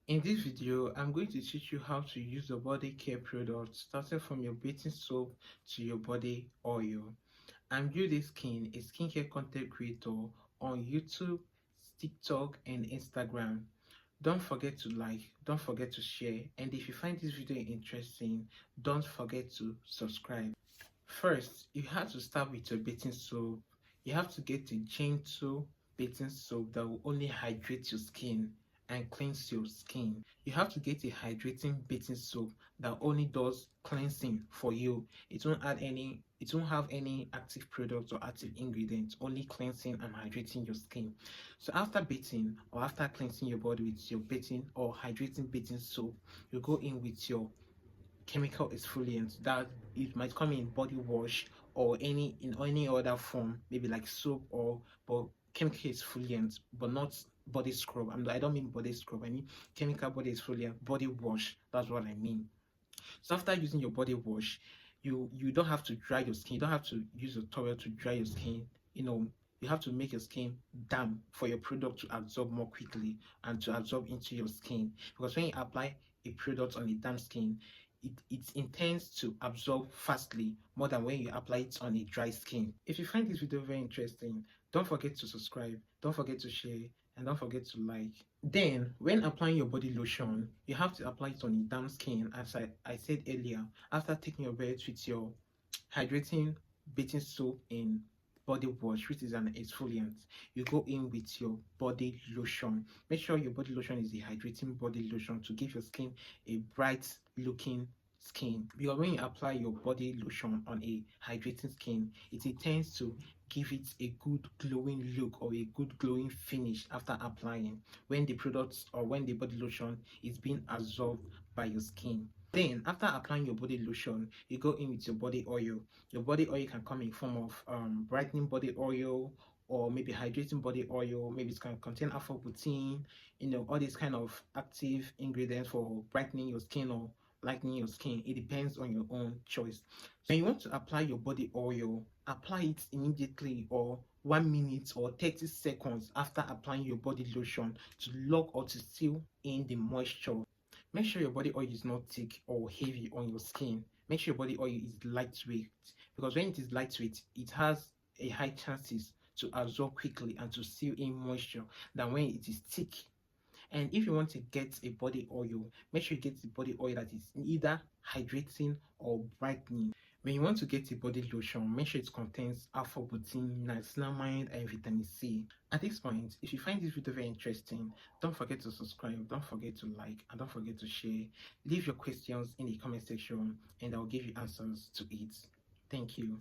In this video, I'm going to teach you how to use the body care products starting from your bathing soap to your body oil. I'm Beauty Skin, a skincare content creator on YouTube, TikTok, and Instagram. Don't forget to like, don't forget to share, and if you find this video interesting, don't forget to subscribe. First, you have to start with your bathing soap. You have to get a gentle bathing soap that will only hydrate your skin and cleanse your skin. You have to get a hydrating bathing soap that only does cleansing for you. It won't have any active products or active ingredients, only cleansing and hydrating your skin. So after bathing or after cleansing your body with your bathing or hydrating bathing soap, you go in with your chemical exfoliant that it might come in body wash or in any other form, maybe like soap or but chemical exfoliant, but not body scrub. I don't mean body scrub, I mean chemical body exfoliant, body wash. That's what I mean. So after using your body wash, you don't have to dry your skin. You don't have to use a towel to dry your skin. You have to make your skin damp for your product to absorb more quickly and to absorb into your skin. Because when you apply a product on a damp skin, it intends to absorb fastly more than when you apply it on a dry skin. If you find this video very interesting, don't forget to subscribe, don't forget to share, and don't forget to like. Then, when applying your body lotion, you have to apply it on a damp skin, as I said earlier, after taking your bath with your hydrating bathing soap in body wash, which is an exfoliant. You go in with your body lotion. Make sure your body lotion is a hydrating body lotion to give your skin a bright looking skin, because when you apply your body lotion on a hydrating skin, it intends to give it a good glowing look or a good glowing finish after applying, when the products or when the body lotion is being absorbed by your skin. Then after applying your body lotion, you go in with your body oil. Your body oil can come in form of brightening body oil, or maybe hydrating body oil. Maybe it can contain alpha butene, all these kind of active ingredients for brightening your skin or lightening your skin. It depends on your own choice. When you want to apply your body oil, apply it immediately or 1 minute or 30 seconds after applying your body lotion to lock or to seal in the moisture. Make sure your body oil is not thick or heavy on your skin. Make sure your body oil is lightweight, because when it is lightweight, it has a high chances to absorb quickly and to seal in moisture than when it is thick. And if you want to get a body oil, make sure you get the body oil that is either hydrating or brightening. When you want to get a body lotion, make sure it contains alpha butene, niacinamide, and vitamin C. At this point, if you find this video very interesting, don't forget to subscribe, don't forget to like, and don't forget to share. Leave your questions in the comment section and I'll give you answers to it. Thank you.